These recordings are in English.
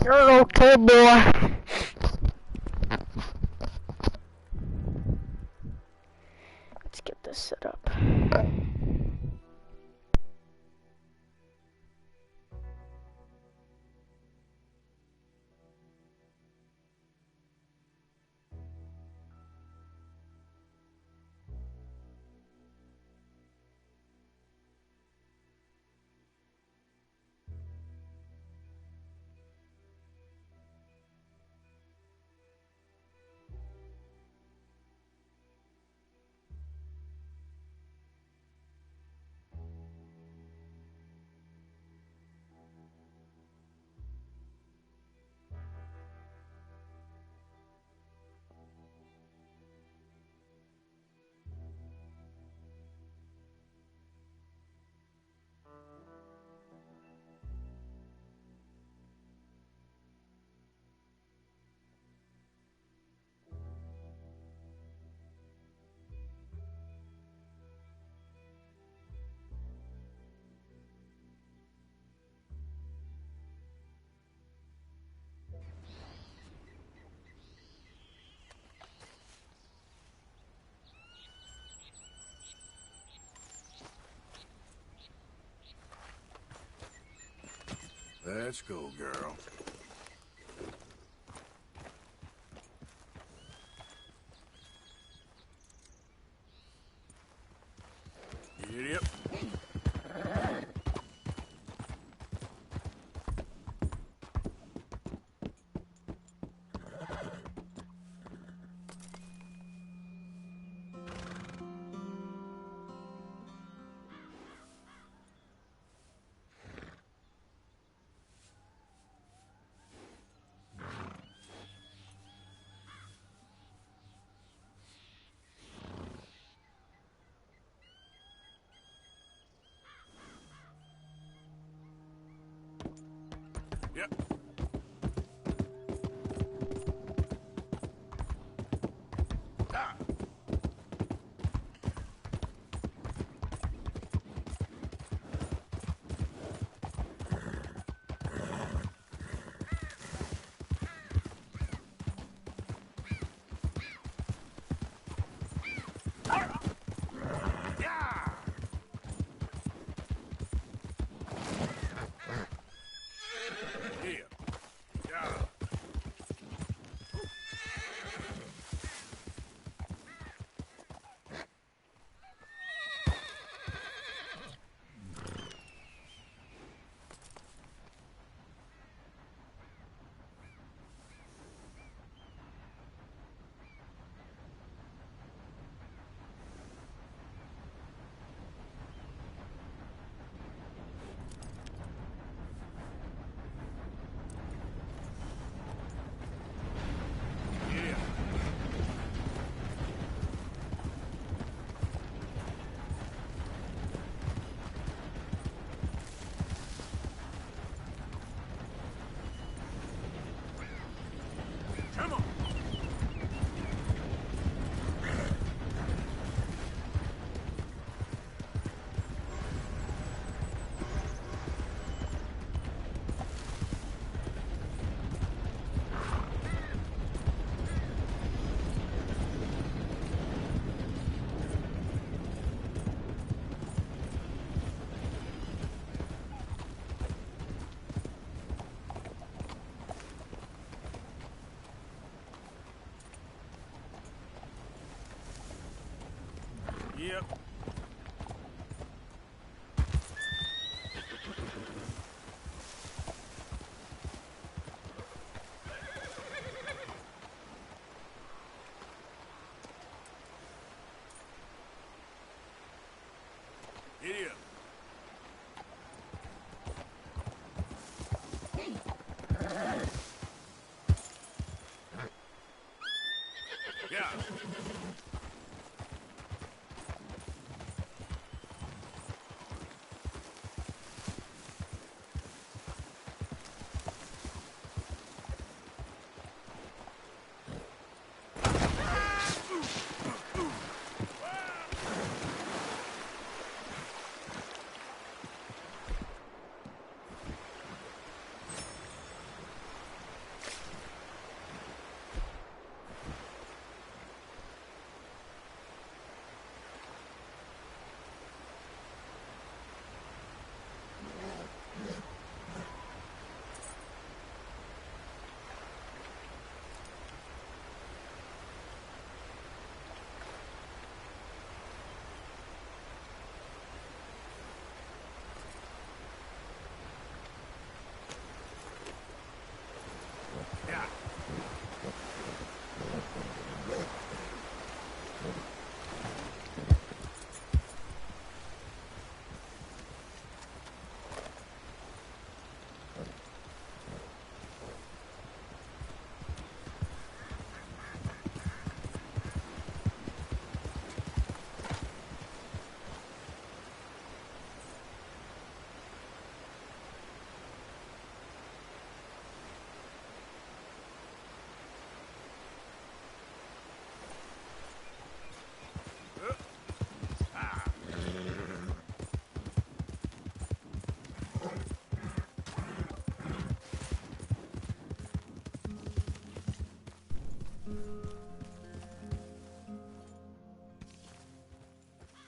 Okay, boy. Let's get this set up. Let's go, girl. Idiot. Yep. Ah. Yeah. Here. Yeah. Yeah. Come on. Yep. Idiot. Yeah.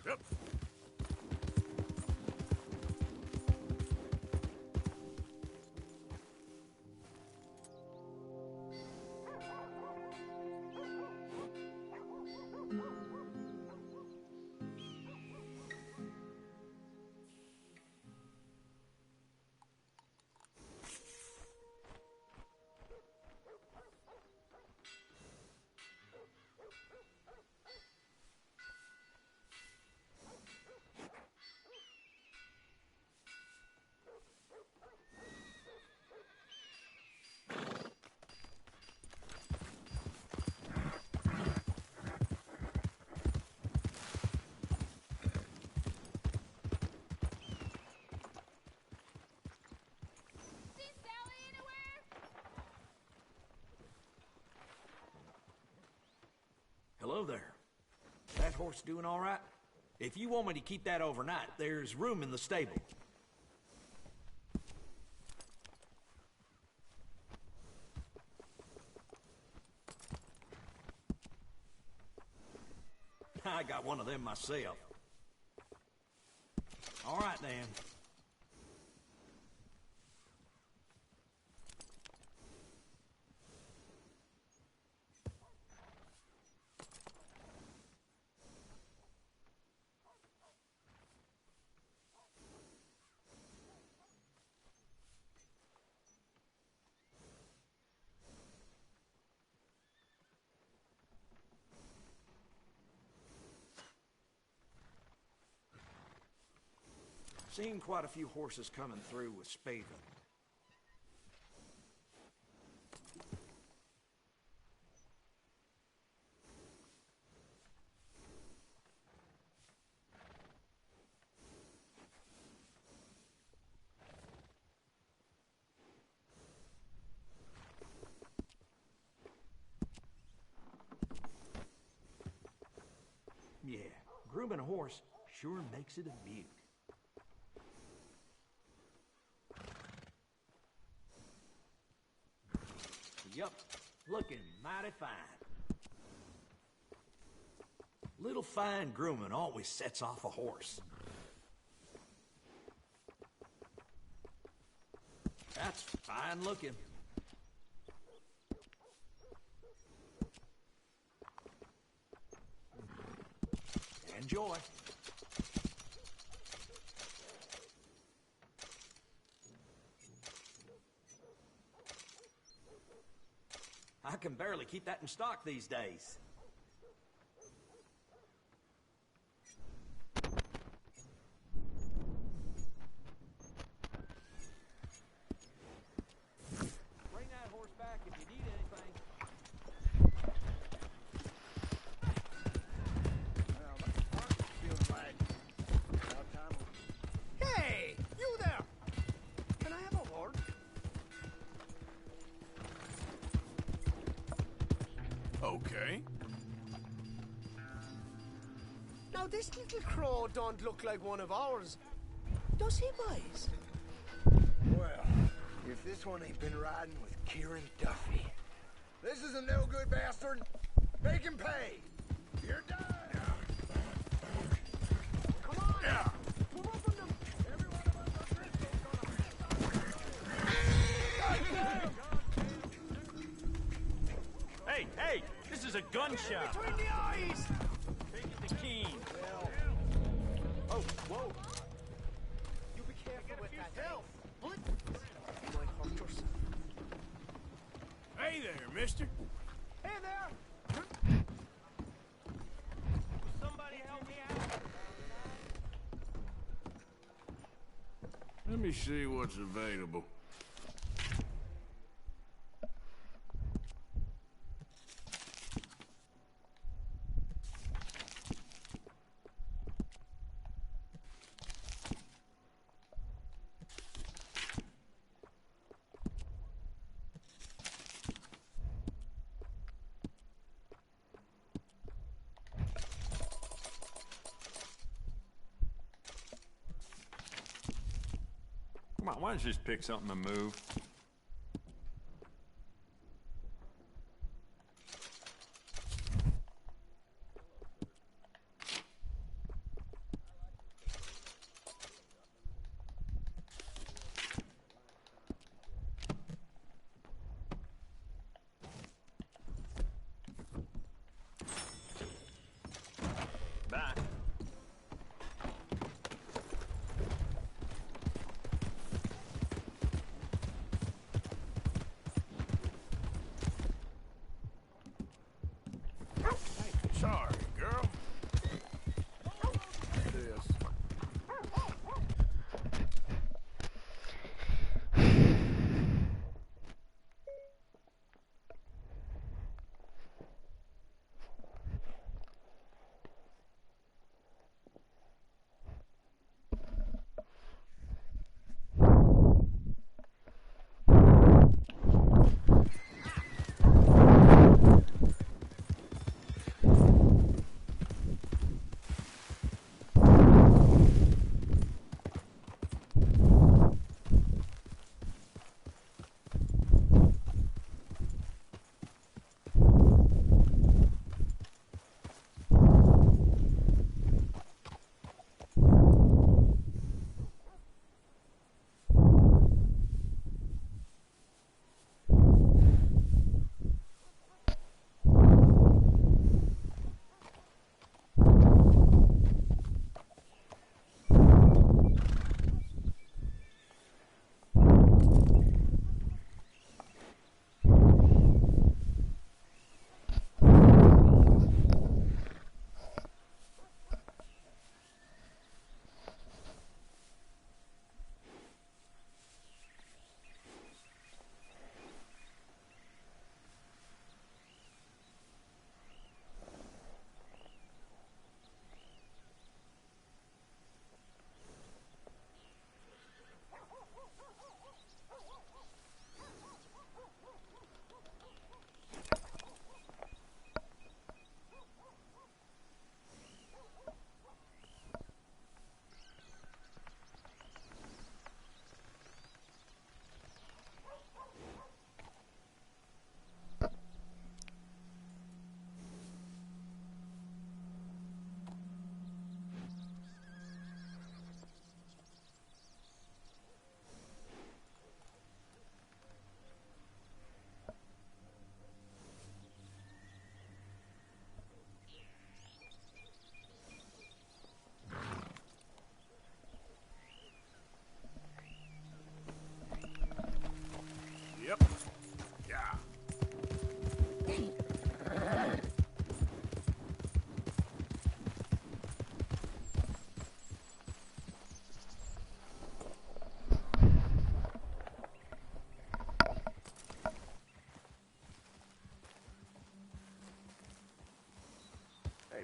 Yep. Hello there. That horse doing all right? If you want me to keep that overnight, there's room in the stable. I got one of them myself. All right, then. Seen quite a few horses coming through with Spaven. Yeah, grooming a horse sure makes it a beaut. Yup, looking mighty fine. Little fine grooming always sets off a horse. That's fine looking. Enjoy. I can barely keep that in stock these days. Bring that horse back if you need anything. Hey! You there! Can I have a word? Okay. Now, this little crow don't look like one of ours. Does he, boys? Well, if this one ain't been riding with Kieran Duffy. This is a no-good bastard. Make him pay. You're done. Come on. Yeah. Move up on them. Every one of us on Driscoll's gonna... Hey, hey! This is a gun shop. Between the eyes! Take it to Keene. Oh, whoa. You be careful with that health. What? You might hurt yourself. Hey there, mister. Hey there! Somebody help me out. Let me see what's available. Come on, why don't you just pick something to move?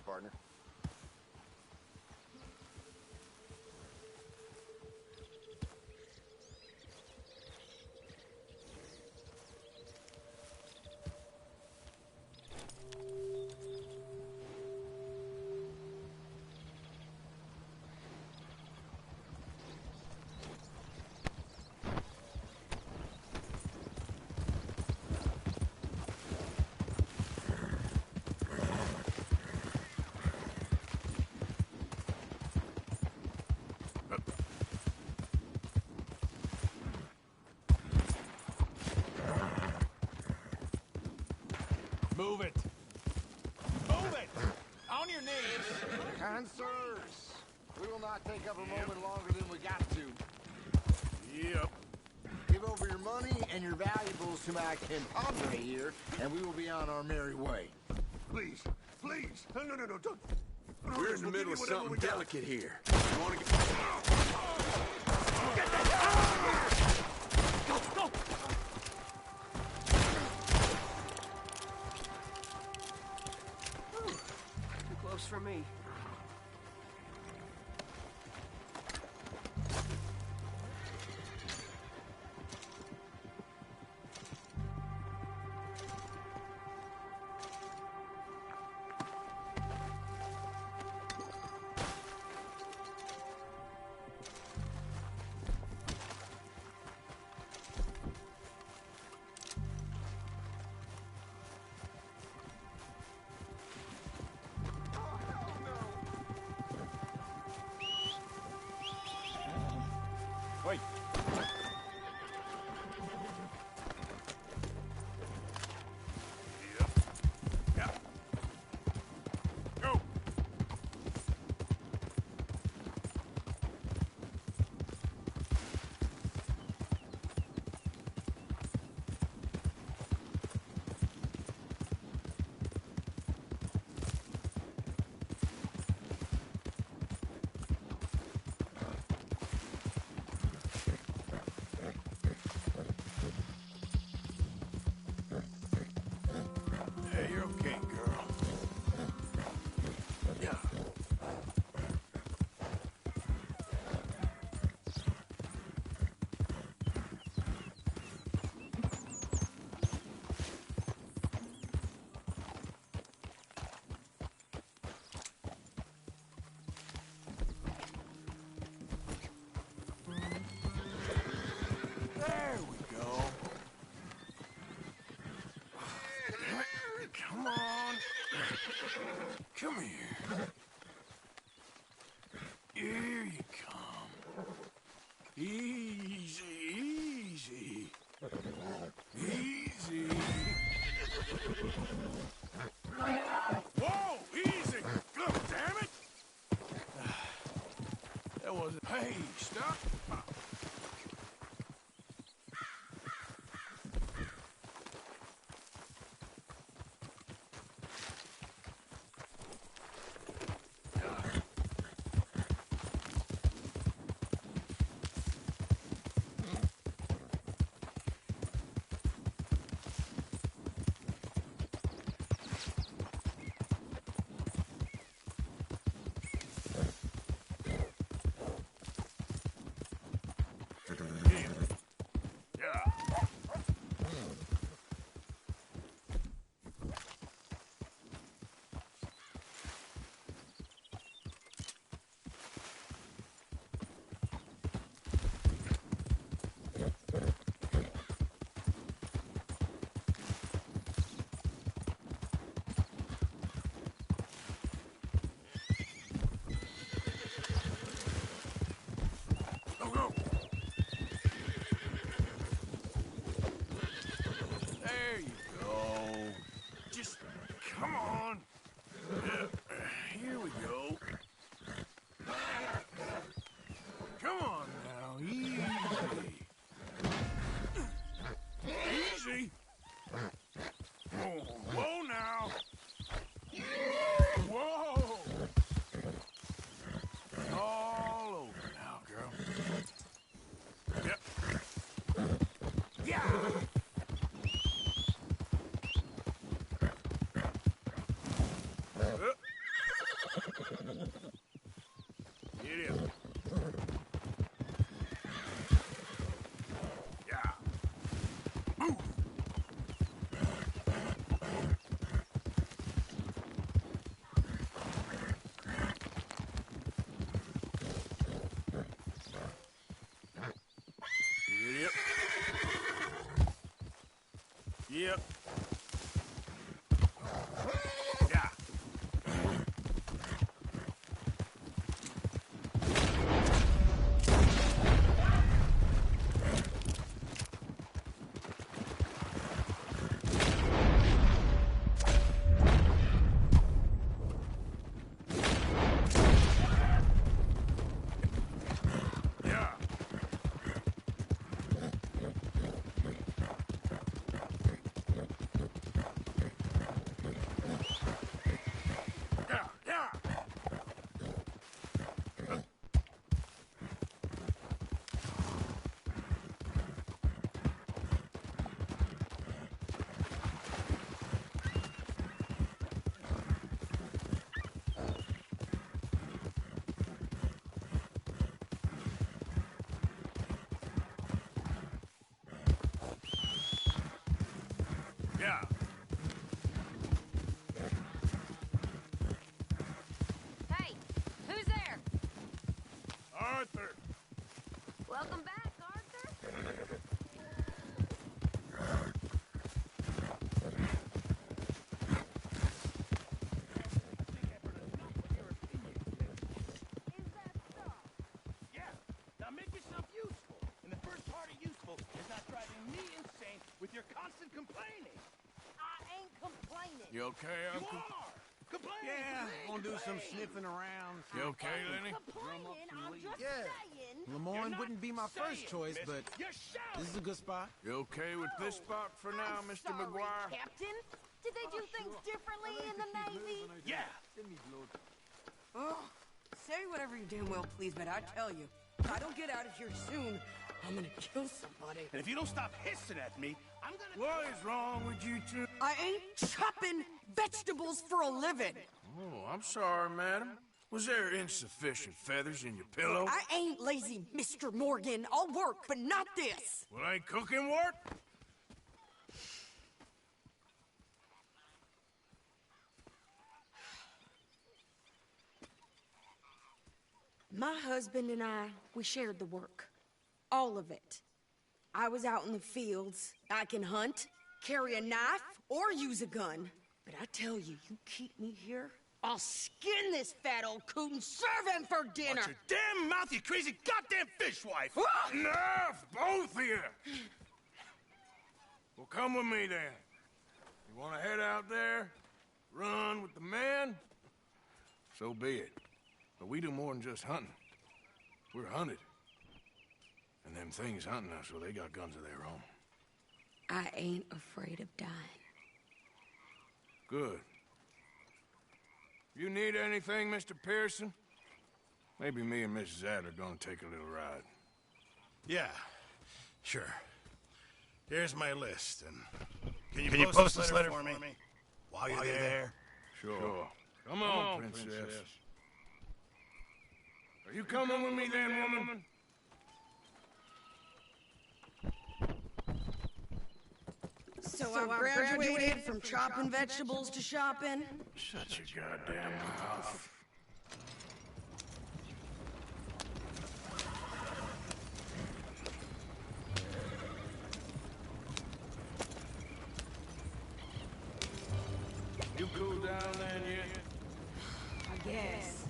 partner. Move it! Move it! On your knees! Kind sirs, we will not take up a moment longer than we got to. Yep. Give over your money and your valuables to my compadre here, and we will be on our merry way. Please, please. No, don't. We're in the middle of something delicate here. You wanna get... Too close for me. Wait. Go! Hey, you're okay, girl. Yeah. There we go. Come on. Come here. Here you come. Easy, easy. Easy. Whoa, easy. God damn it. That wasn't... Hey, stop. Get him. Yeah. Move. Yep. Yep. Yeah. Yeah. Yeah, yeah. Yeah. Hey, who's there? Arthur. Welcome back, Arthur. Yeah. Now make yourself useful. And the first part of useful is not driving me insane with your constant complaining. I ain't complaining. You okay, You Uncle? are! Complaining! Yeah, complaining, gonna do some complaining. sniffing around. You okay, Lenny? Complaining, I'm just Yeah. saying. You're Lemoyne not wouldn't be my first saying, choice, miss. but You're shouting. this is a good spot. You okay with this spot for now, I'm Mr. sorry, McGuire? Captain. Did they do things differently in the Navy? Yeah. Oh, say whatever you damn well please, but I tell you, if I don't get out of here soon, I'm gonna kill somebody. And if you don't stop hissing at me, I'm gonna... What is wrong with you two? I ain't chopping vegetables for a living. Oh, I'm sorry, madam. Was there insufficient feathers in your pillow? I ain't lazy, Mr. Morgan. I'll work, but not this. Well, ain't cooking work? My husband and I, we shared the work. All of it. I was out in the fields. I can hunt, carry a knife, or use a gun. But I tell you, you keep me here, I'll skin this fat old coot and serve him for dinner. Watch your damn mouth, you crazy goddamn fishwife! Enough, both of you! Well, come with me then. You want to head out there, run with the men? So be it. But we do more than just hunting. We're hunted. And them things hunting us, well, they got guns of their own. I ain't afraid of dying. Good. You need anything, Mr. Pearson? Maybe me and Mrs. Adler gonna take a little ride. Yeah, sure. Here's my list, and... Can you post this letter for me? While you're there? Sure. Come on, princess. Are you coming with me then, woman? So I graduated from chopping vegetables to shopping. Shut your goddamn mouth. You cool down then yet? I guess.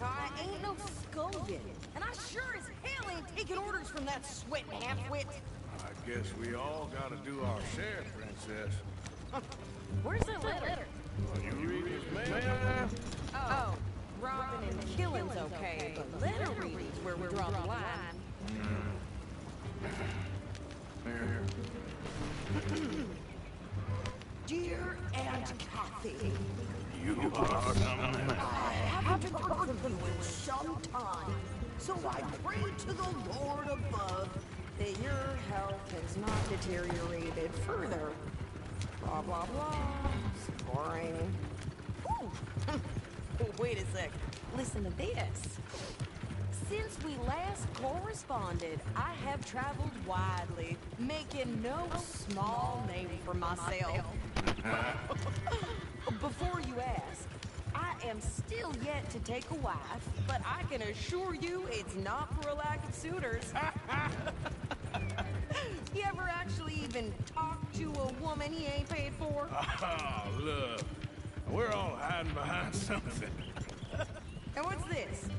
I ain't no scullion, and I sure as hell ain't taking orders from that sweating half-wit. I guess we all gotta do our share, princess. Where's the letter? You read his mail? Oh, robbing and killing's okay, but letter reading's where we draw the line. Here. Dear Aunt Kathy, You are something. I haven't heard from you in some time, so I pray to the Lord above that your health has not deteriorated further. Blah, blah, blah. It's boring. Ooh. Wait a sec. Listen to this. Since we last corresponded, I have traveled widely, making no small name for myself. Before you ask, I am still yet to take a wife, but I can assure you it's not for a lack of suitors. You ever actually even talk to a woman he ain't paid for? Oh, look. We're all hiding behind something. And what's this?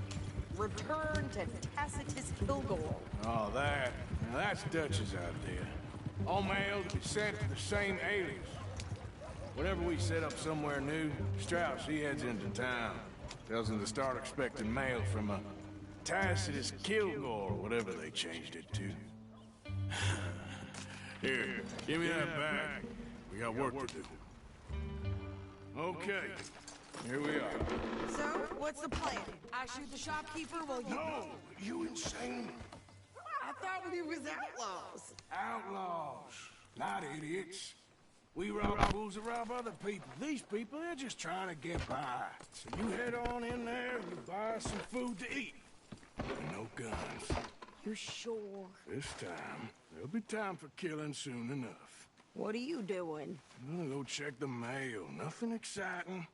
Return to Tacitus Kilgore. Oh, that. Now that's Dutch's idea. All mail to be sent to the same alias. Whenever we set up somewhere new, Strauss, he heads into town. Tells them to start expecting mail from a Tacitus Kilgore, or whatever they changed it to. Here, give me that back. We got work to do. Okay, here we are. So, what's the plan? I shoot the shopkeeper while you... No, you insane. I thought we was outlaws. Outlaws, not idiots. We rob fools that rob other people. These people, they're just trying to get by. So you head on in there and you buy some food to eat. And no guns. You're sure? This time, there'll be time for killing soon enough. What are you doing? I'm gonna go check the mail. Nothing exciting.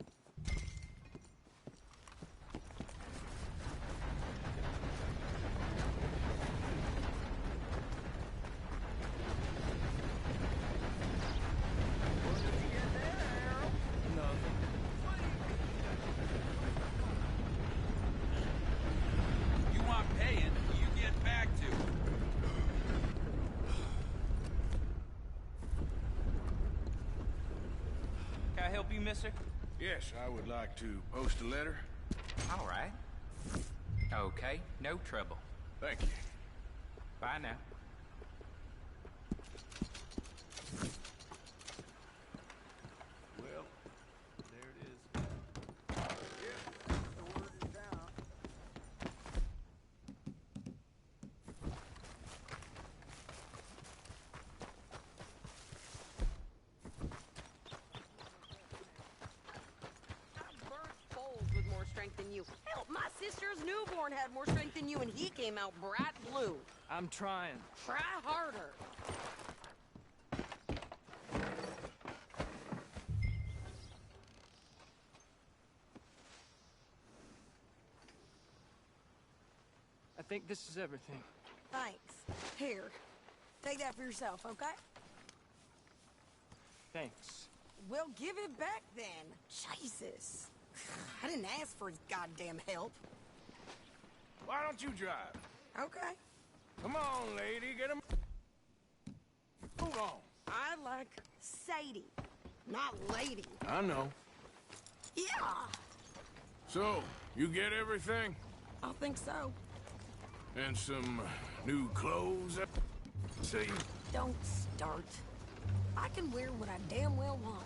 You want paying, you get back to it. Can I help you, mister? Yes, I would like to post a letter. All right. Okay, no trouble. Thank you. Bye now. Well, there it is. The word is out. I burnt bowls with more strength than you. Hell, my sister's newborn had more strength than you, and he came out bright blue. I'm trying. Try harder. I think this is everything. Thanks. Here, take that for yourself, okay? Thanks. Well, give it back then. Jesus. I didn't ask for his goddamn help. Why don't you drive? Okay. Come on, lady, get him. Move on. I like Sadie, not lady. I know. Yeah, So, you get everything? I think so. And some new clothes, see? Don't start. I can wear what I damn well want.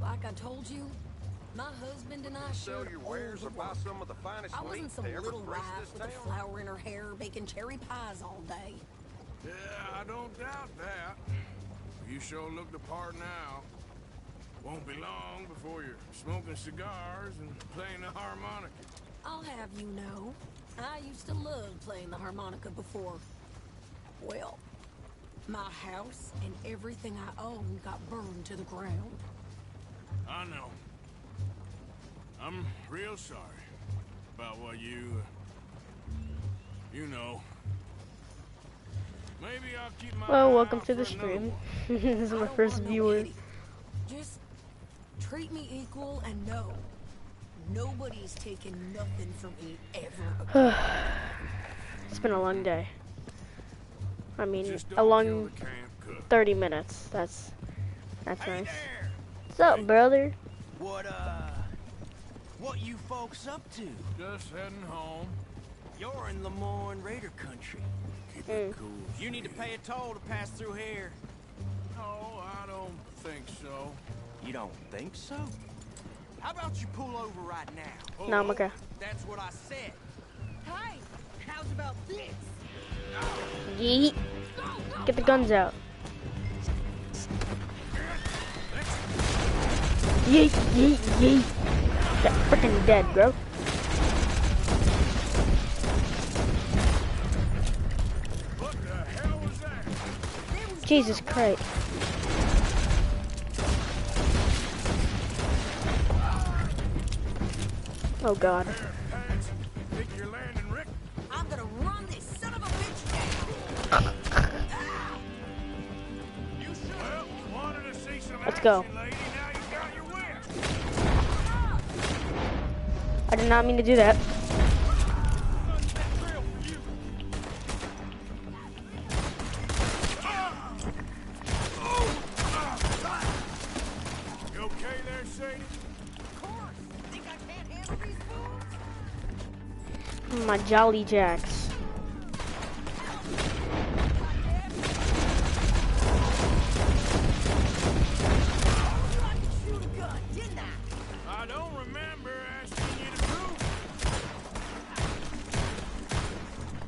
Like I told you, my husband and I Sell shared your all wares the or buy work. some of the finest I wheat wasn't some to ever little grace wife this with a town. flower in her hair baking cherry pies all day. Yeah, I don't doubt that. You sure look the part now. Won't be long before you're smoking cigars and playing the harmonica. I'll have you know, I used to love playing the harmonica before. Well, my house and everything I owned got burned to the ground. I know. I'm real sorry about what you know. Maybe I'll keep my Well, eye welcome out to the for another stream. one. This is I my don't first want no viewer. pity. Just treat me equal and know nobody's taking nothing from me ever. It's been a long day. I mean, Just a don't kill long the camp cook. 30 minutes. That's Hey nice. there! What's up, brother? What you folks up to? Just heading home. You're in Lemoyne Raider country. Keep it cool. You need to pay a toll to pass through here. No, I don't think so. You don't think so? How about you pull over right now? No, I'm okay. That's what I said. Hey, how's about this? Yeet. Get the guns out. Yeet, yeet, yeet. Got freaking dead, bro. Jesus Christ. Oh God. Think you're landing, Rick? I'm gonna run this son of a bitch down. Well, wanted to see some Let's go. action, lady. Now you got your wish. I did not mean to do that. You okay there, Sadie? Of course. Think I can't handle these fools? My Jolly Jacks. Shoot a gun, didn't I? I don't remember asking you to prove.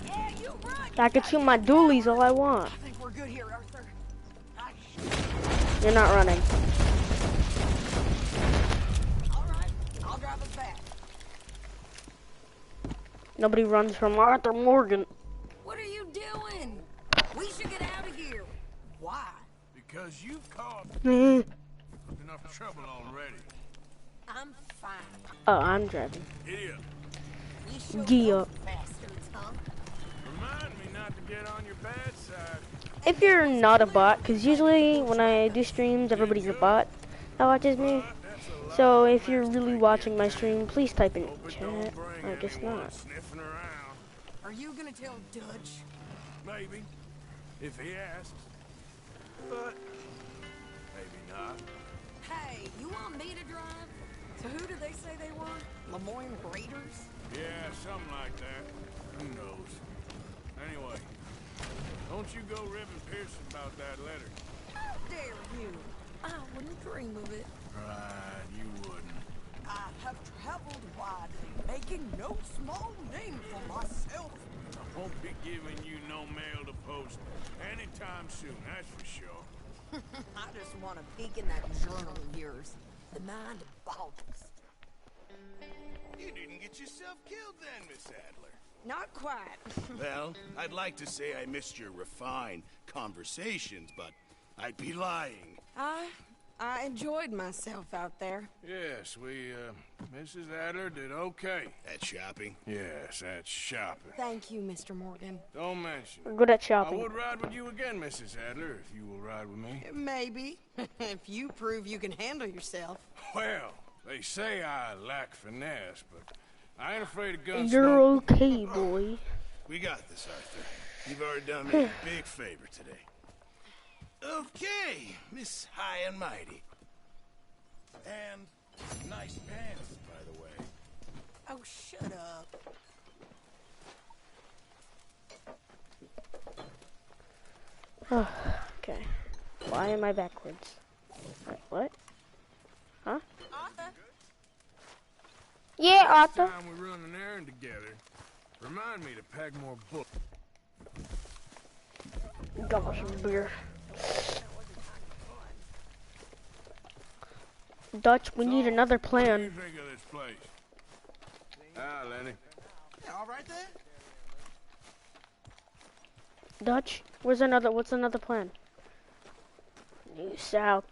Yeah, you right. I can shoot my dualies all I want. I think we're good here, Arthur. You're not running. All right, I'll drive us back. Nobody runs from Arthur Morgan. What are you doing? We should get out of here. Why? Because you've caused Oh, enough trouble already. I'm fine. I'm driving. Giddy up. You sure Gee are up. bastards, huh? Remind me not to get on your bad side. If you're not a bot, because usually when I do streams, everybody's a bot that watches me. So if you're really watching my stream, please type in chat. I guess not. Sniffing around. Are you gonna tell Dutch? Maybe. If he asks. But maybe not. Hey, you want me to drive? So who do they say they were? Lemoyne Raiders? Yeah, something like that. Who knows? Anyway, don't you go ribbing Pearson about that letter. How dare you? I wouldn't dream of it. Right, you wouldn't. I have traveled widely, making no small name for myself. I won't be giving you no mail to post anytime soon, that's for sure. I just want to peek in that journal of yours. The mind boggles. You didn't get yourself killed then, Miss Adler. Not quite. Well, I'd like to say I missed your refined conversations, but I'd be lying. I enjoyed myself out there. Yes, Mrs. Adler did okay. At shopping? Yes, that's shopping. Thank you, Mr. Morgan. Don't mention We're it. good at I shopping. would ride with you again, Mrs. Adler, if you will ride with me. Maybe. If you prove you can handle yourself. Well, they say I lack finesse, but I ain't afraid of guns. You're okay, boy. We got this, Arthur. You've already done me a big favor today. Okay, Miss High and Mighty. And nice pants, by the way. Oh, shut up. Okay. Why am I backwards? Wait, what? Huh? Arthur? Yeah, Arthur. Next time we run an errand together, remind me to pack more books. Got some beer. Dutch, we need another What do you plan. think of this place? Ah, Lenny. Yeah, all right there. Dutch, what's another plan? New South.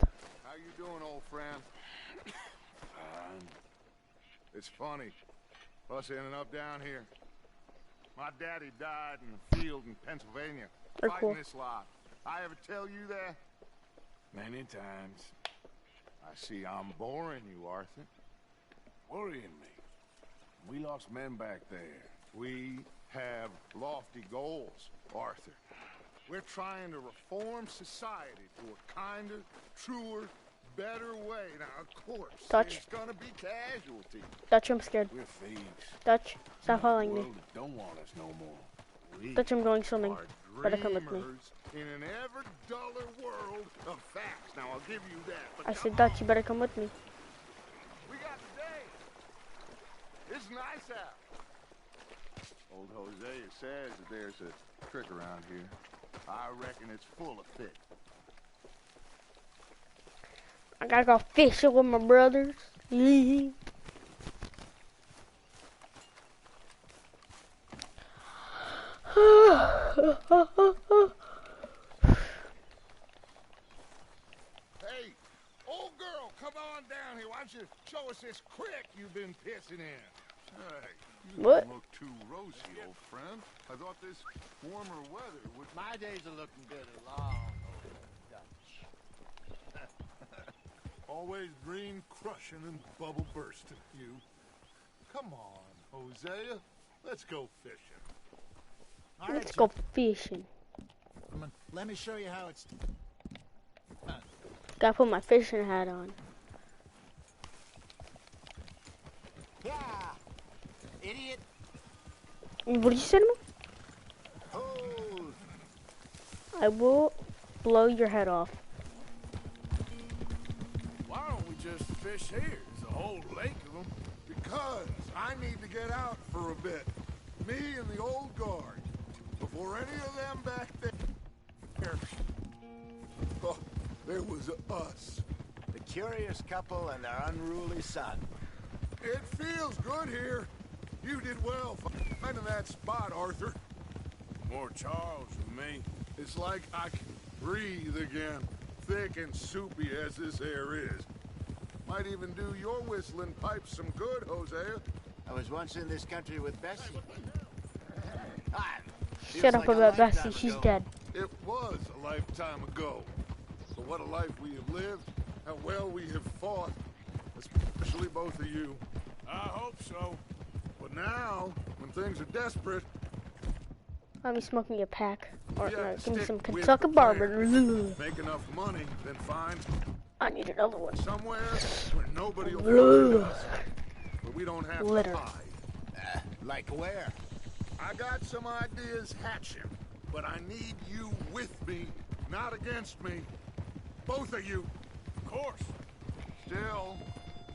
How you doing, old friend? It's funny, us ending up down here. My daddy died in the field in Pennsylvania, They're fighting cool. this lot. I ever tell you that? Many times. I see I'm boring you, Arthur. Worrying me. We lost men back there. We have lofty goals, Arthur. We're trying to reform society to a kinder, truer, better way. Now, of course, Touch. there's gonna be casualties. Dutch, I'm scared. We're thieves. Dutch, stop following me. World that don't want us no more. We Dutch, I'm going swimming. are Better come with me. dreamers in an ever duller world of facts. Now, I'll give you that. But I said, come Dutch, on. you better come with me. We got the day. It's nice out. Old Hosea says that there's a trick around here. I reckon it's full of fish. I gotta go fishing with my brothers. down here. Why don't you show us this creek you've been pissing in? Hey, you What? don't look too rosy, old friend. I thought this warmer weather would... My days are looking good along. Always green crushing and bubble bursting, you. Come on, Hosea. Let's go fishing. All Let's right, go fishing. gentlemen, let me show you how it's... Gotta put my fishing hat on. Yeah, idiot. What did you say to me? Oh, I will blow your head off. Why don't we just fish here? There's a whole lake of them. Because I need to get out for a bit. Me and the old guard. Before any of them back there. Oh, there was us. the curious couple and their unruly son. It feels good here. You did well finding that spot, Arthur. More Charles than me. It's like I can breathe again. Thick and soupy as this air is. Might even do your whistling pipes some good, Hosea. I was once in this country with Bessie. Shut up about Bessie, she's dead. It was a lifetime ago. But what a life we have lived, how well we have fought. Especially both of you. I hope so. But now, when things are desperate... I'll be smoking a pack. Or Yeah, no, give me stick some with Kentucky the Bourbon. make enough money, then find I need another one. somewhere where nobody will find us. But we don't have Litter. to hide. Like where? I got some ideas hatching, but I need you with me, not against me. Both of you. Of course. Still,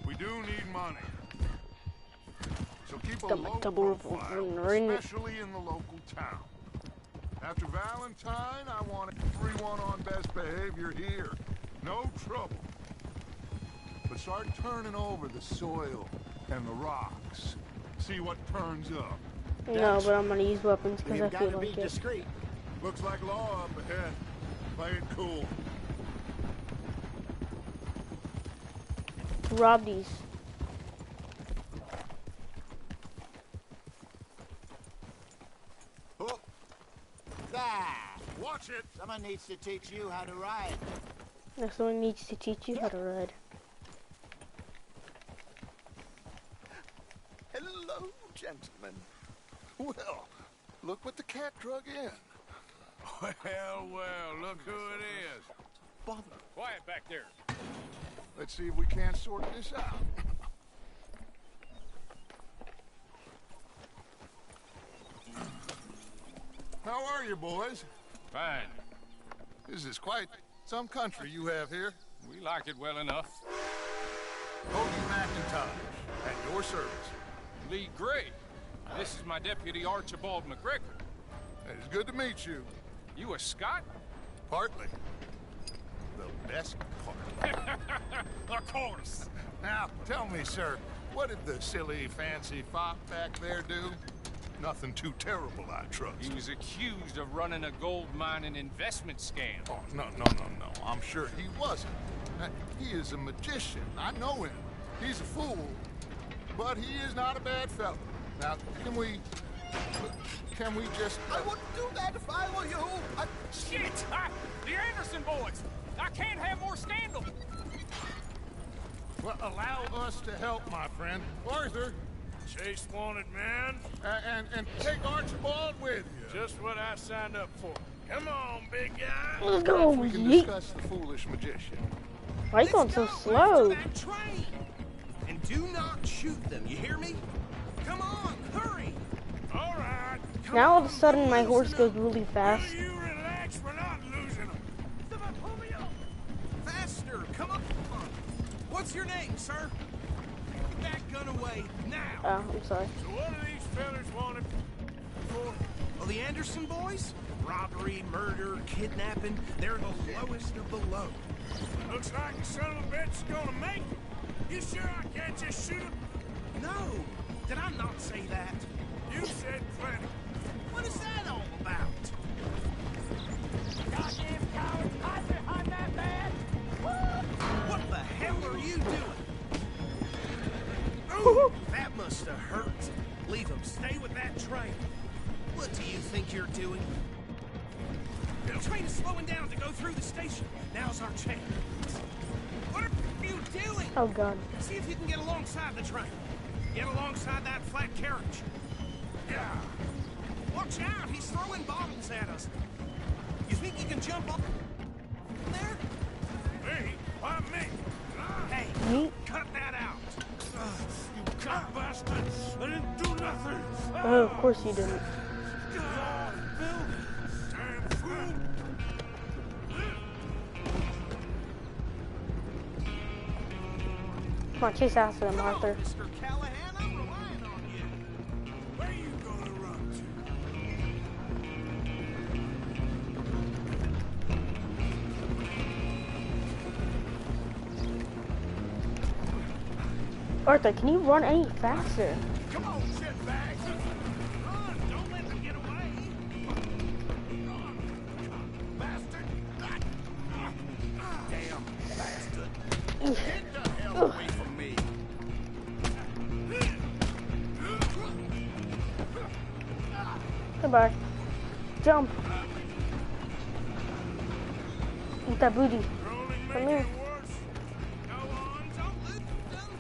we do need money. So keep a Got my low double profile, ring. especially in the local town. After Valentine, I want everyone on best behavior here. No trouble. But start turning over the soil and the rocks. See what turns up. No, but I'm gonna use weapons because I You've feel got to be like it. discreet. Looks like law up ahead. Play it cool. Rob these. Oh. Ah, Watch it. someone needs to teach you how to ride. Now someone needs to teach you how to ride. Hello, gentlemen. Well, look what the cat drug in. Well, look who it is. Bother. Quiet back there. Let's see if we can't sort this out. How are you, boys? Fine. This is quite some country you have here. We like it well enough. Cody McIntosh, at your service. Lee Gray. This is my deputy Archibald McGregor. It's good to meet you. You a Scot? Partly. The best part. Of course. Now, tell me, sir, what did the silly, fancy fop back there do? Nothing too terrible, I trust. He was accused of running a gold mining investment scam. Oh, no. I'm sure he wasn't. He is a magician. I know him. He's a fool. But he is not a bad fellow. Now, can we just... I wouldn't do that if I were you. Shit! The Anderson boys! I can't have more scandal! Well, allow us to help, my friend. Arthur, Chase wanted man. and take Archibald with you. Just what I signed up for. Come on, big guy. Let's go, We can yeet. discuss the foolish magician. Why are you going so slow? That train. And do not shoot them, you hear me? Come on, hurry. All right. Now all of a sudden my horse goes really fast. You relax. We're not losing them. Someone pull me up. Faster, come on. What's your name, sir? Put that gun away now. Oh, I'm sorry. So what do these fellas wanted for? Well, the Anderson boys? Robbery, murder, kidnapping. They're the lowest of the low. Looks like the son of a bitch is gonna make it. You sure I can't just shoot him? No, did I not say that? You said plenty. What is that all about? Goddamn cowards hide behind that man! What the hell are you doing? you're doing? The train is slowing down to go through the station. Now's our chance. What are you doing? Oh god. See if you can get alongside the train. Get alongside that flat carriage. Yeah. Watch out, he's throwing bottles at us. You think you can jump up there? Me? Why me? Hey, Me? cut that out. You cock bastard! I didn't do nothing! Oh, of course you didn't. Damn fool! Come on, chase after them, Arthur. Mr. Callahan, I'm relying on you. Where you gonna run Arthur, can you run any faster? Come on, shitbags. Run, don't let them get away. Bastard. Damn bastard. Get the hell away from me. Goodbye. Jump. Eat that booty. Come here. Go on, don't lose them.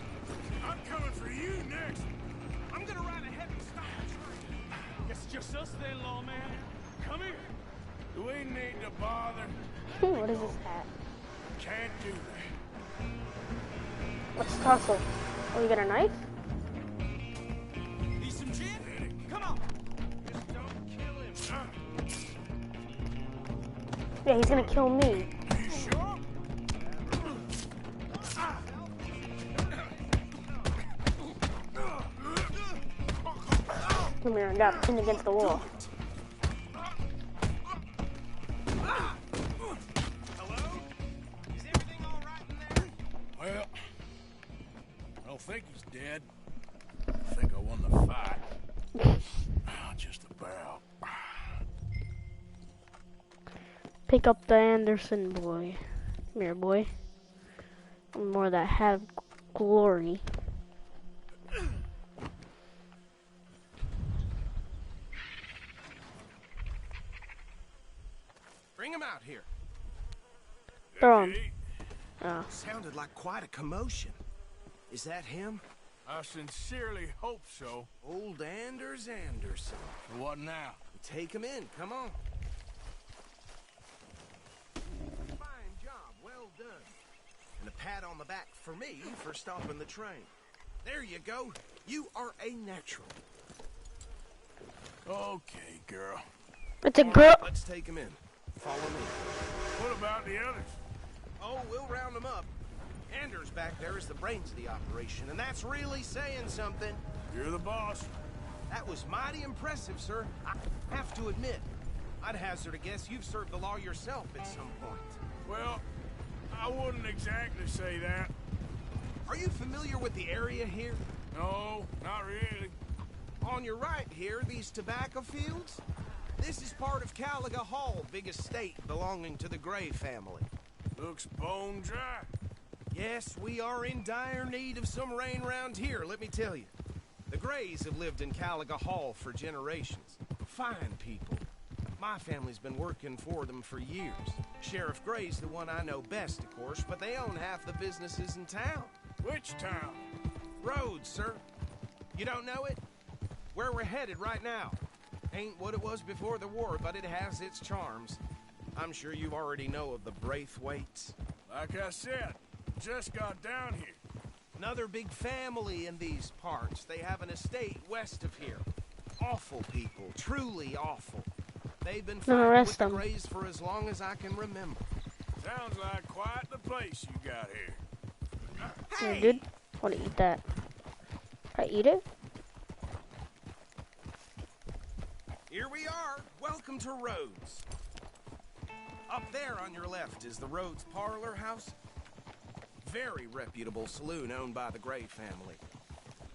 I'm coming for you next! I'm gonna ride ahead and stop the train. It's just us then, lawman. Come here. Do we need to bother? What is this hat? Can't do that. Let's tussle. Oh, you got a knife? Need some gin? Come on. Just don't kill him. Yeah, he's gonna kill me. You sure? Come here, I got pinned against the wall. Hello? Is everything all right in there? Well, I don't think he's dead. I think I won the fight. Just about. Pick up the Anderson boy. Come here, boy. More that have glory. Bring him out here. Throw him. Oh. Sounded like quite a commotion. Is that him? I sincerely hope so. Old Anders Anderson. What now? Take him in, come on. Fine job, well done. And a pat on the back for me for stopping the train. There you go. You are a natural. Okay, girl. It's a girl. Let's take him in. Follow me. What about the others? Oh, we'll round them up. Anders back there is the brains of the operation, and that's really saying something. You're the boss. That was mighty impressive, sir. I have to admit, I'd hazard a guess you've served the law yourself at some point. Well, I wouldn't exactly say that. Are you familiar with the area here? No, not really. On your right here, these tobacco fields? This is part of Caliga Hall, big estate belonging to the Gray family. Looks bone dry. Yes, we are in dire need of some rain round here, let me tell you. The Grays have lived in Caliga Hall for generations. Fine people. My family's been working for them for years. Sheriff Gray's the one I know best, of course, but they own half the businesses in town. Which town? Rhodes, sir. You don't know it? Where we're headed right now. Ain't what it was before the war, but it has its charms. I'm sure you already know of the Braithwaites. Like I said, just got down here. Another big family in these parts. They have an estate west of here. Awful people, truly awful. They've been fighting with the Grays for as long as I can remember. Sounds like quite the place you got here. Hey! Good. I want to eat that. I eat it? Here we are. Welcome to Rhodes. Up there on your left is the Rhodes Parlor House. Very reputable saloon owned by the Gray family.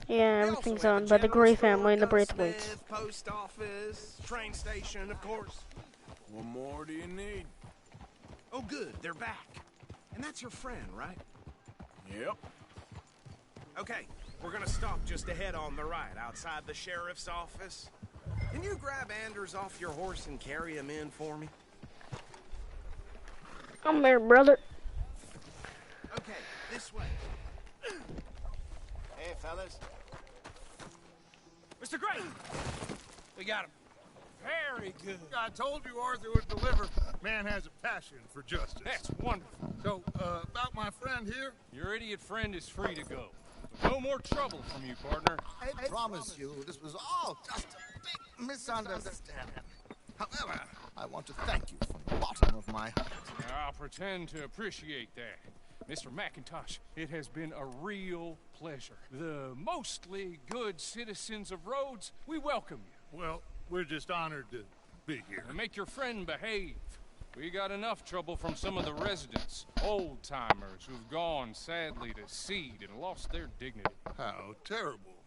Yeah, everything's owned by the Gray family and the Braithwaites. Post office, train station, of course. What more do you need? Oh, good. They're back. And that's your friend, right? Yep. Okay, we're gonna stop just ahead on the right, outside the sheriff's office. Can you grab Anders off your horse and carry him in for me? I'm there, brother. Okay, this way. Hey, fellas. Mr. Gray! We got him. Very good. I told you Arthur would deliver. Man has a passion for justice. That's wonderful. So, about my friend here? Your idiot friend is free to go. No more trouble from you, partner. I promise you this was all just a big misunderstanding. However, I want to thank you from the bottom of my heart. I'll pretend to appreciate that. Mr. McIntosh, it has been a real pleasure. The mostly good citizens of Rhodes, we welcome you. Well, we're just honored to be here. And make your friend behave. We got enough trouble from some of the residents, old-timers who've gone, sadly, to seed and lost their dignity. How terrible.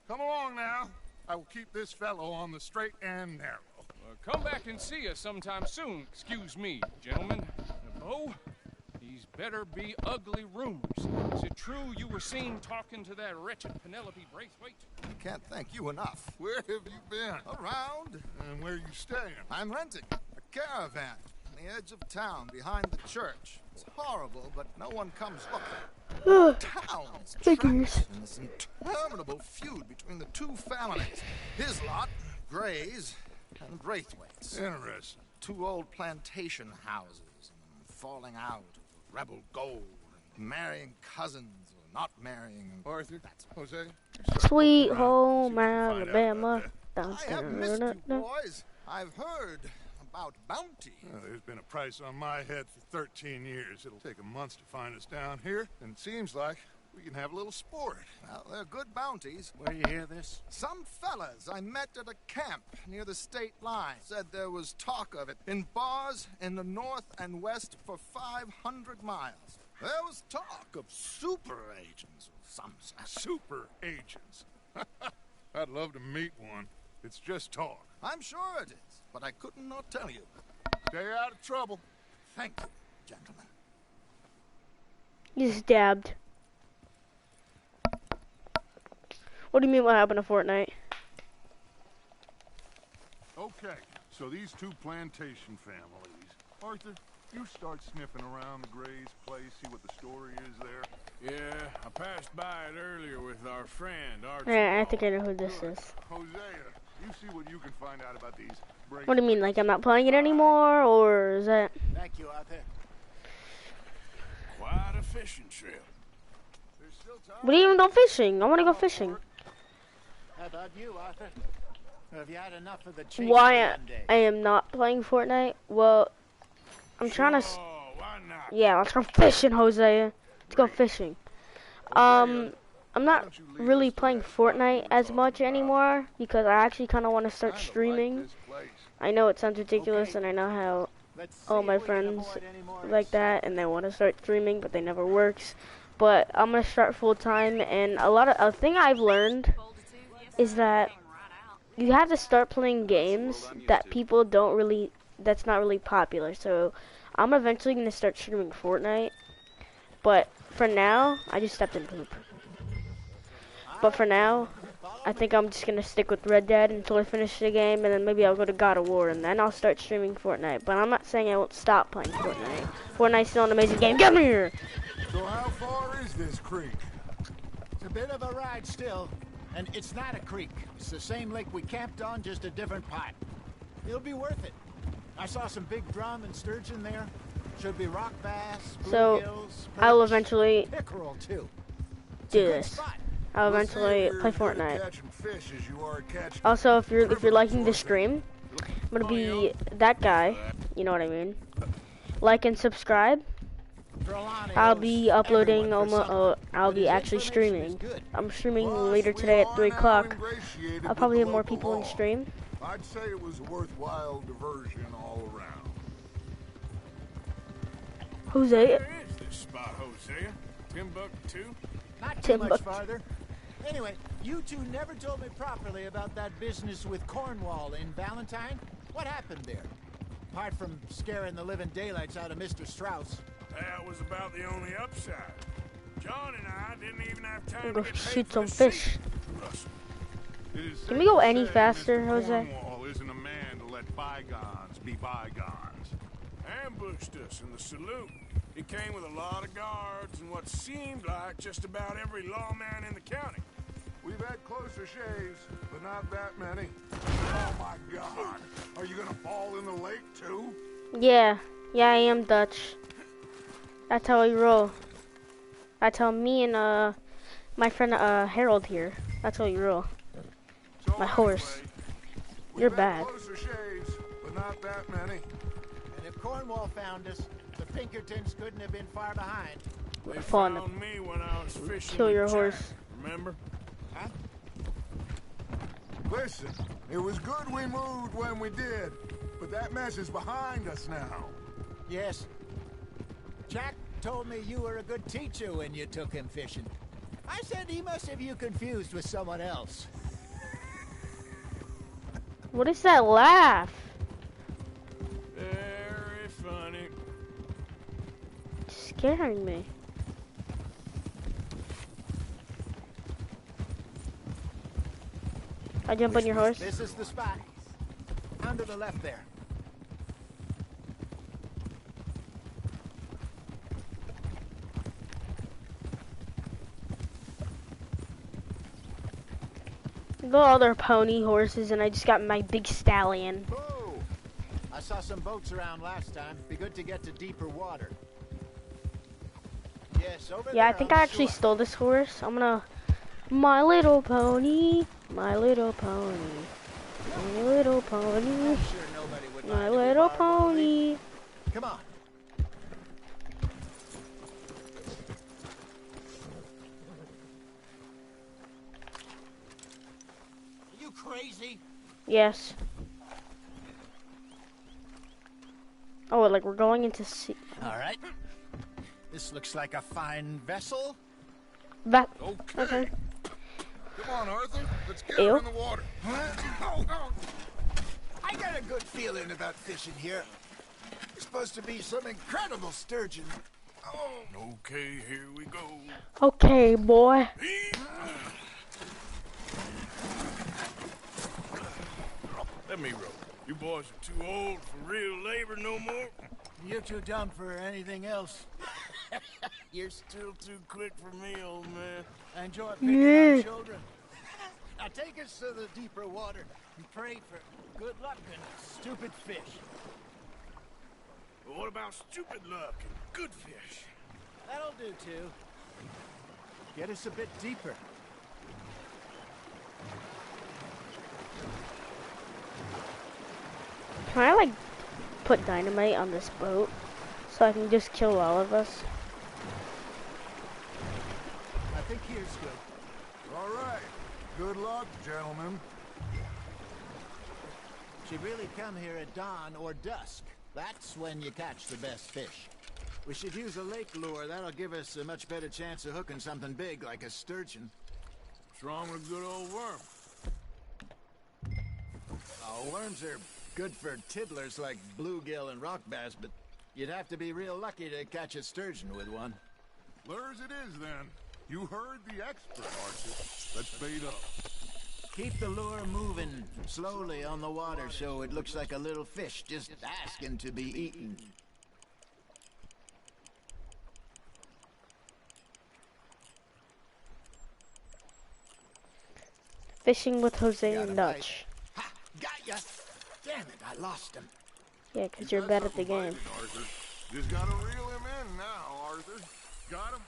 Come along now. I will keep this fellow on the straight and narrow. Come back and see us sometime soon. Excuse me, gentlemen. Bo, these better be ugly rumors. Is it true you were seen talking to that wretched Penelope Braithwaite? I can't thank you enough. Where have you been? Around. And where are you staying? I'm renting a caravan on the edge of town behind the church. It's horrible, but no one comes looking. Town is trapped in this interminable feud between the two families. His lot, Gray's, and Braithwaite's. Interesting. Two old plantation houses, and falling out of rebel gold, and marrying cousins or not marrying. Arthur, Jose, Sweet home Alabama. I have missed you, boys. I've heard about bounty. Well, there's been a price on my head for 13 years. It'll take a month to find us down here, and it seems like we can have a little sport. Well, they're good bounties. Where you hear this? Some fellas I met at a camp near the state line said there was talk of it in bars in the north and west for 500 miles. There was talk of super agents of some sort. Super agents. I'd love to meet one. It's just talk. I'm sure it is, but I couldn't not tell you. Stay out of trouble. Thank you, gentlemen. He's stabbed. What do you mean what happened to Fortnite? Okay, so these two plantation families. Arthur, you start sniffing around the Gray's place, see what the story is there. Yeah, I passed by it earlier with our friend, Archie. Yeah, I think I know who this is. Hosea, you see what you can find out about these breaks. What do you mean, like I'm not playing it anymore, or is that... Thank you, Arthur. Quite a fishing trip. There's still time. We didn't even go fishing. I want to go fishing. How about you, Arthur? Or have you had enough of the chase Why one day? I am not playing Fortnite? Well, I'm trying to... Why not? Yeah, let's go fishing, Hosea. Let's go fishing. I'm not really playing Fortnite as much anymore because I actually kind of want to start streaming. I know it sounds ridiculous, and I know how all my friends like that, and they want to start streaming, but they never works. But I'm gonna start full time, and a thing I've learned is that you have to start playing games that people don't really, that's not really popular. So I'm eventually gonna start streaming Fortnite, but for now, I just stepped in poop. But for now, I think I'm just gonna stick with Red Dead until I finish the game, and then maybe I'll go to God of War, and then I'll start streaming Fortnite. But I'm not saying I won't stop playing Fortnite. Fortnite's still an amazing game. Come here! So how far is this creek? It's a bit of a ride still. And it's not a creek. It's the same lake we camped on, just a different part. It'll be worth it. I saw some big drum and sturgeon there. Should be rock bass, bluegills, perch, I'll eventually pickerel too. do this. I'll eventually play Fortnite. Also, if you're liking the stream, I'm gonna be that guy. You know what I mean? Like and subscribe. I'll be uploading I'll be actually streaming. I'm streaming later today at 3 o'clock. I'll probably have more people in stream. I'd say it was a worthwhile diversion all around. Hosea. Where is this spot, Hosea? Timbuktu? Not too much farther. Anyway, you two never told me properly about that business with Cornwall in Valentine. What happened there? Apart from scaring the living daylights out of Mr. Strauss. That was about the only upside. John and I didn't even have time Go to get paid shoot for some the fish. seat. Can we go any faster, Jose? Cornwall isn't a man to let bygones be bygones. Ambushed us in the saloon. He came with a lot of guards and what seemed like just about every lawman in the county. We've had closer shaves, but not that many. Oh my God! Are you gonna fall in the lake too? Yeah, I am Dutch. That's how we roll. That's how me and my friend Harold here. That's how we roll. So My horse. we've You're had bad. Closer shaves, but not that many. And if Cornwall found us, the Pinkertons couldn't have been far behind. They Fun. found me when I was fishing Kill with your Jack, horse. remember? Huh? Listen, it was good we moved when we did, but that mess is behind us now. Yes. Jack told me you were a good teacher when you took him fishing. I said he must have you confused with someone else. What is that laugh? Very funny. It's scaring me. I jump on your horse. This is the spot. On to the left there. Go all their pony horses, and I just got my big stallion. Oh, I saw some boats around last time. Be good to get to deeper water. Yes, over Yeah, I there think on I the actually shore. stole this horse. I'm gonna... My little pony, my little pony, my little pony, I'm sure nobody would my mind if we little borrowed one of these. pony. Come on. Are you crazy? Yes. Oh, like we're going into sea. All right. This looks like a fine vessel. That. Okay. Okay. Come on, Arthur. Let's get Ew. her in the water. I got a good feeling about fishing here. There's supposed to be some incredible sturgeon. Okay, here we go. Okay, boy. Let me row. You boys are too old for real labor no more. You're too dumb for anything else. You're still too quick for me, old man. I enjoy picking on children. Now take us to the deeper water and pray for good luck and stupid fish. But what about stupid luck and good fish? That'll do too. Get us a bit deeper. Can I like put dynamite on this boat so I can just kill all of us? I think here's good. All right. Good luck, gentlemen. Should really come here at dawn or dusk. That's when you catch the best fish. We should use a lake lure. That'll give us a much better chance of hooking something big like a sturgeon. What's wrong with a good old worm? Oh, worms are good for tiddlers like bluegill and rock bass, but you'd have to be real lucky to catch a sturgeon with one. Lures it is, then. You heard the expert, Arthur. Let's bait up. Keep the lure moving slowly on the water so it looks like a little fish just asking to be eaten. Fishing with Jose Got and him Dutch. Ha! Got ya! Damn it, I lost him. Yeah, because you're bad at the game. Arthur. Just gotta reel him in now, Arthur. Got him?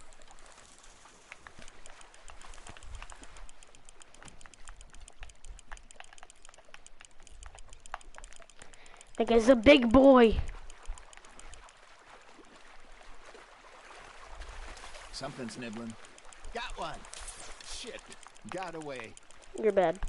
That guy's a big boy. Something's nibbling. Got one. Shit. Got away. You're bad.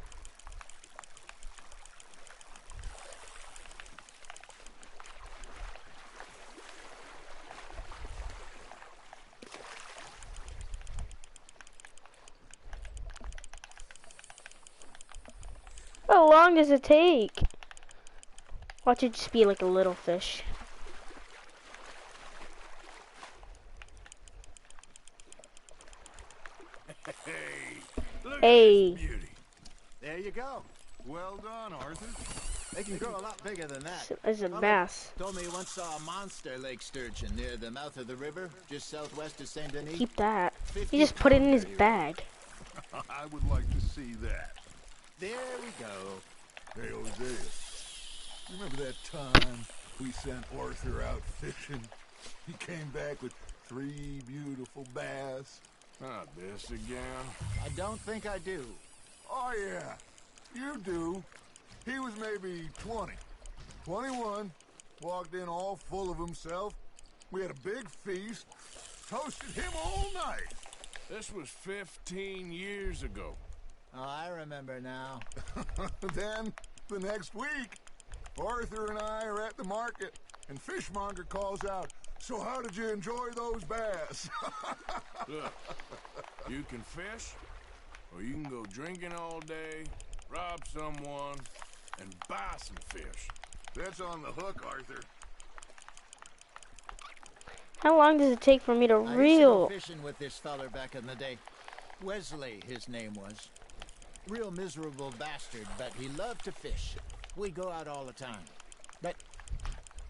How long does it take? Watch it just be like a little fish. Hey, look Hey. at this beauty. There you go. Well done, Arthur. They can grow a lot bigger than that. It's a bass. Told me he once saw a monster lake sturgeon near the mouth of the river, just southwest of Saint Denis. Keep that. He just put it in his bag. I would like to see that. There we go. Hey, Hosea. Remember that time we sent Arthur out fishing? He came back with 3 beautiful bass. Not this again. I don't think I do. Oh, yeah. You do. He was maybe 20. 21. Walked in all full of himself. We had a big feast. Toasted him all night. This was 15 years ago. Oh, I remember now. Then, the next week, Arthur and I are at the market, and Fishmonger calls out, "So how did you enjoy those bass?" Look, you can fish, or you can go drinking all day, rob someone, and buy some fish. That's on the hook, Arthur. How long does it take for me to I used to reel? go fishing with this feller back in the day. Wesley, his name was. Real miserable bastard, but he loved to fish. We'd go out all the time. But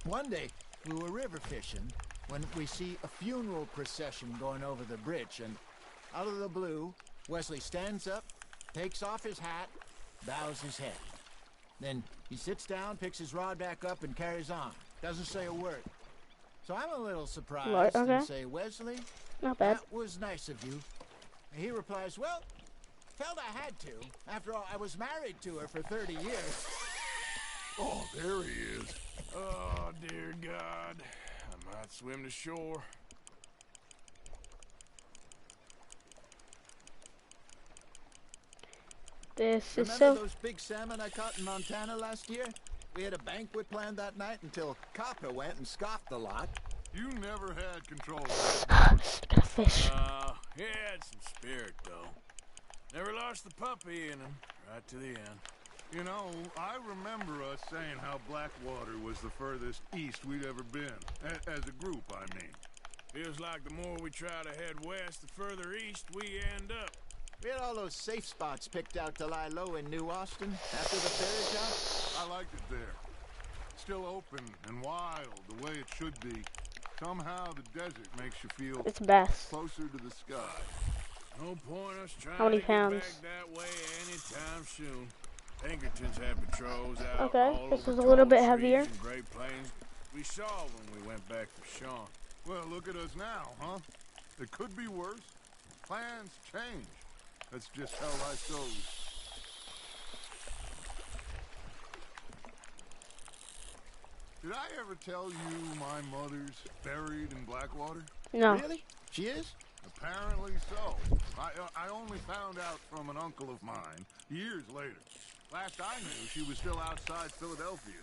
one day, we were river fishing when we see a funeral procession going over the bridge, and out of the blue, Wesley stands up, takes off his hat, bows his head. Then he sits down, picks his rod back up, and carries on. Doesn't say a word. So I'm a little surprised What? Okay. and say, "Wesley, Not bad. that was nice of you." And he replies, "Well, felt I had to. After all, I was married to her for 30 years. Oh, there he is. Oh, dear God. I might swim to shore. This is Remember so. those big salmon I caught in Montana last year? We had a banquet planned that night until Copper went and scoffed the lot. You never had control of that. Got a fish. He had some spirit, though. Never lost the puppy in him, right to the end. You know, I remember us saying how Blackwater was the furthest east we'd ever been. As a group, I mean. Feels like the more we try to head west, the further east we end up. We had all those safe spots picked out to lie low in New Austin after the ferry job. I liked it there. Still open and wild, the way it should be. Somehow the desert makes you feel It's best. closer to the sky. No point us trying How many to pounds? get back that way anytime soon. Pinkertons had patrols out Okay, all this over is a little bit Cold heavier. Streets and Great Plains. We saw when we went back for Sean. Well, look at us now, huh? It could be worse. Plans change. That's just how life goes. Did I ever tell you my mother's buried in Blackwater? No. Really? She is? Apparently so. I only found out from an uncle of mine years later. Last I knew, she was still outside Philadelphia.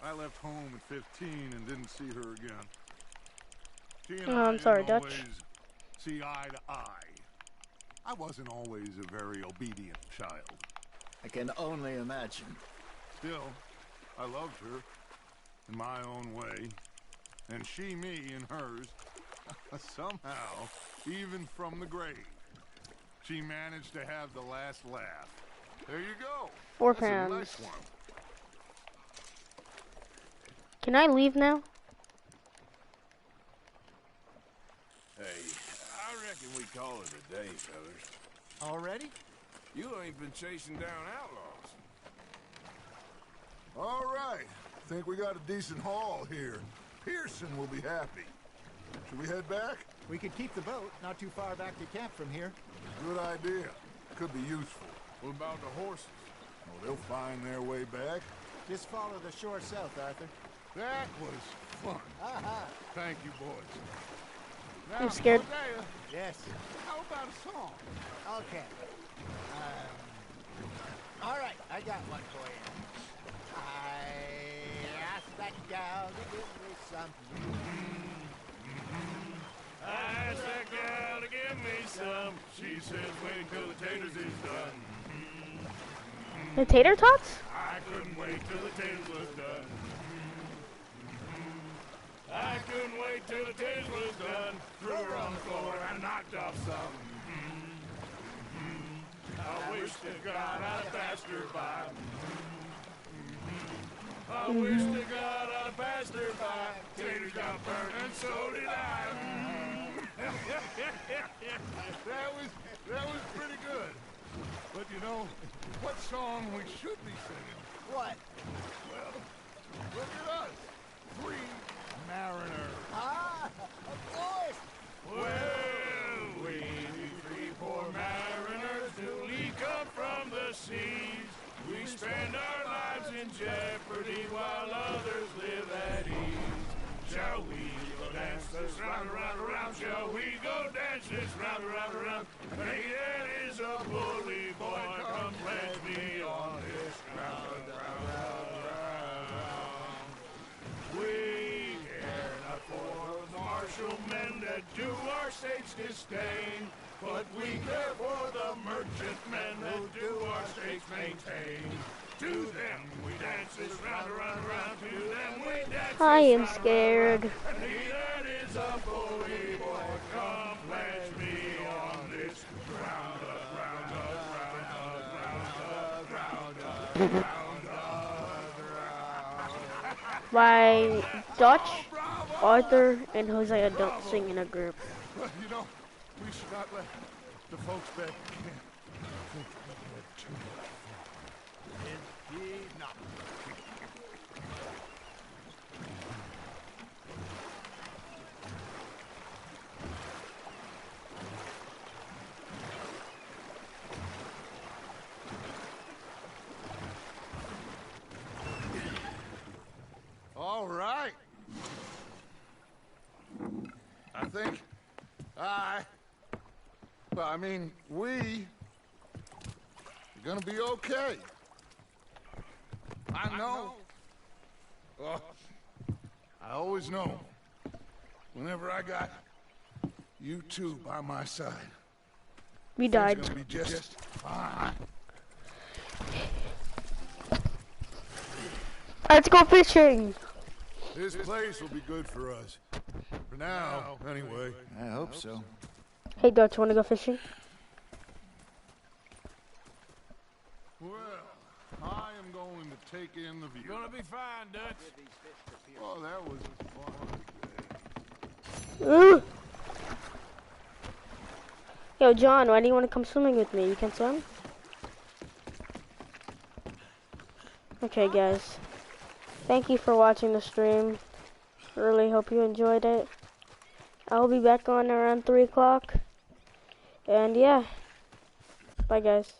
I left home at 15 and didn't see her again. She and I I'm sorry, didn't Dutch. always see eye to eye. I wasn't always a very obedient child. I can only imagine. Still, I loved her in my own way, and she me in hers. Somehow, even from the grave, she managed to have the last laugh. There you go. 4 That's a pounds. nice one. Can I leave now? Hey, I reckon we call it a day, fellas. Already? You ain't been chasing down outlaws. All right. Think we got a decent haul here. Pearson will be happy. Should we head back? We could keep the boat not too far back to camp from here. Good idea. Could be useful. What about the horses? Well, they'll find their way back. Just follow the shore south, Arthur. That was fun. Aha. Thank you, boys. I'm scared. Hosea, Yes. how about a song? Okay. All right, I got one for you. I asked that gal to give me some. I asked that gal to give me some. She says wait till the taters is done. The tater tots? I couldn't wait till the taters was done. I couldn't wait till the taters was done. Threw her on the floor and knocked off some. I wish to God I'd passed her by. I wish to God I'd passed her by. Taters got burnt and so did I. that was pretty good. But you know, what song we should be singing? What? Well, look at us. Three mariners. Ah, of course. Well, we three poor mariners newly come from the seas. We spend our lives in jeopardy while others live at ease. Shall we go dance this round, around, around? Shall we go dance this round, around, around? Hey, that is a bully boy. Come pledge me on this round, round, round, round. We care not for the martial men that do our state's disdain, but we care for the merchant men who do our states maintain. To them we dance this round, around, around. To them we dance. I am scared. And he that is a bully boy, come pledge me on this round up, round up, round up, round up, round up, round up. By Dutch, Arthur, and Hosea don't sing in a group. Well, you know, we should not let the folks back in think we had too much fun. Indeed not. All right. I think we are gonna be okay. I know. Oh, I always know. Whenever I got you two by my side, We died. it's gonna be just fine. Let's go fishing. This place will be good for us. For now, anyway. I hope so. Hey Dutch, wanna go fishing? Well, I am going to take in the view. You're gonna be fine, Dutch. Oh, that was a fun day. Ooh. Yo, John, why do you want to come swimming with me? You can swim? Okay, guys. Thank you for watching the stream. Really hope you enjoyed it. I'll be back on around 3 o'clock. And yeah. Bye, guys.